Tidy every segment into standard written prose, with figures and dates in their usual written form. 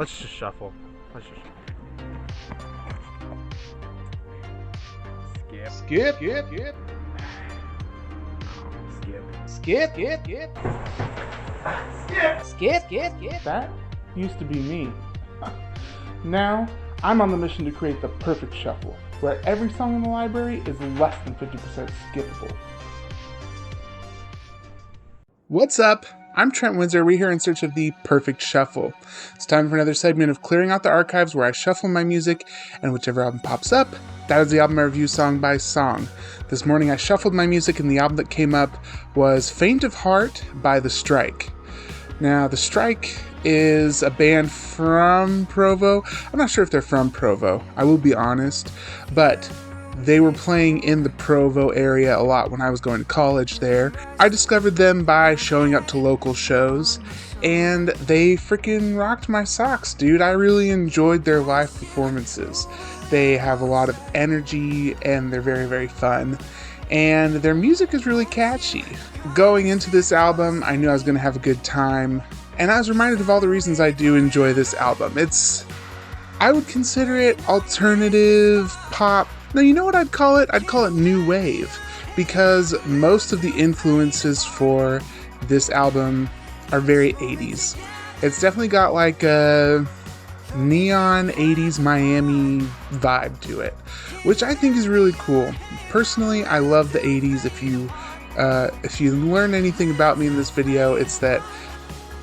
Let's just shuffle. Let's just skip. Skip, skip, skip. Skip. Skip, skip, skip. Skip, skip, skip, skip. That used to be me. Now, I'm on the mission to create the perfect shuffle, where every song in the library is less than 50% skippable. What's up? I'm Trent Windsor. We're here in search of the perfect shuffle. It's time for another segment of Clearing Out the Archives, where I shuffle my music, and whichever album pops up, that is the album I review song by song. This morning I shuffled my music, and the album that came up was Faint of Heart by The Strike. Now, The Strike is a band from Provo. I'm not sure if they're from Provo, I will be honest, but they were playing in the Provo area a lot when I was going to college there. I discovered them by showing up to local shows, and they freaking rocked my socks, dude. I really enjoyed their live performances. They have a lot of energy, and they're very, very fun. And their music is really catchy. Going into this album, I knew I was going to have a good time, and I was reminded of all the reasons I do enjoy this album. I would consider it alternative pop. No, you know what I'd call it? I'd call it new wave, because most of the influences for this album are very 80s. It's definitely got like a neon 80s Miami vibe to it, which I think is really cool. Personally, I love the 80s. If you learn anything about me in this video, it's that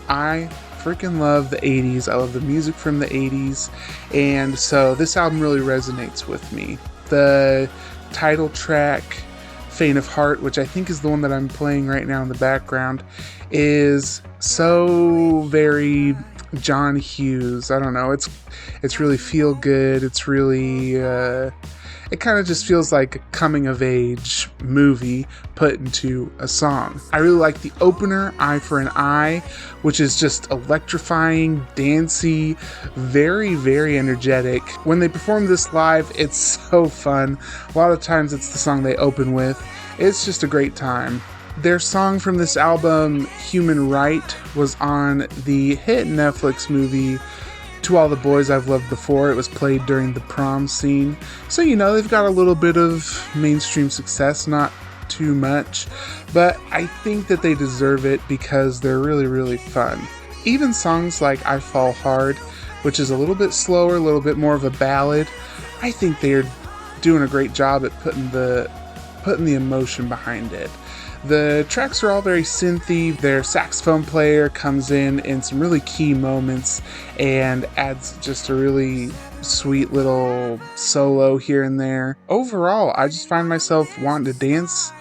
I freaking love the 80s. I love the music from the 80s, and so this album really resonates with me. The title track, Faint of Heart, which I think is the one that I'm playing right now in the background, is so very John Hughes. I don't know, it's really feel good. It's really it kind of just feels like a coming of age movie put into a song. I really like the opener, Eye for an Eye, which is just electrifying, dancey, very, very energetic. When they perform this live, it's so fun. A lot of times it's the song they open with. It's just a great time. Their song from this album, Human Right, was on the hit Netflix movie To All the Boys I've Loved Before. It was played during the prom scene. So, you know, they've got a little bit of mainstream success, not too much, but I think that they deserve it because they're really, really fun. Even songs like I Fall Hard, which is a little bit slower, a little bit more of a ballad, I think they're doing a great job at putting the emotion behind it. The tracks are all very synthy. Their saxophone player comes in some really key moments and adds just a really sweet little solo here and there. Overall, I just find myself wanting to dance,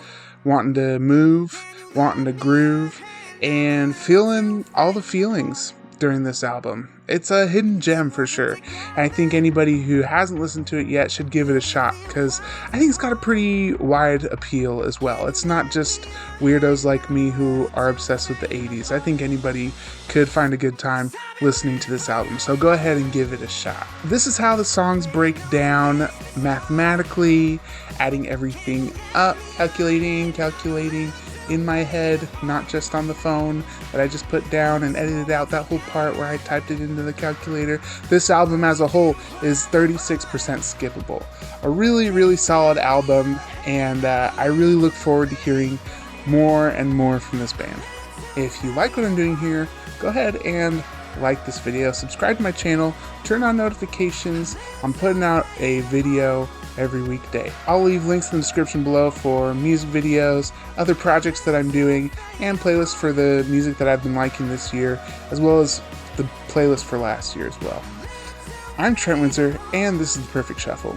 wanting to move, wanting to groove, and feeling all the feelings during this album. It's a hidden gem for sure, and I think anybody who hasn't listened to it yet should give it a shot, because I think it's got a pretty wide appeal as well. It's not just weirdos like me who are obsessed with the 80s. I think anybody could find a good time listening to this album, so go ahead and give it a shot. This is how the songs break down mathematically, adding everything up, calculating in my head, not just on the phone that I just put down and edited out that whole part where I typed it into the calculator. This album as a whole is 36% skippable. A really, really solid album, and I really look forward to hearing more and more from this band. If you like what I'm doing here, go ahead and like this video, subscribe to my channel, turn on notifications. I'm putting out a video every weekday. I'll leave links in the description below for music videos, other projects that I'm doing, and playlists for the music that I've been liking this year, as well as the playlist for last year as well. I'm Trent Windsor, and this is The Perfect Shuffle.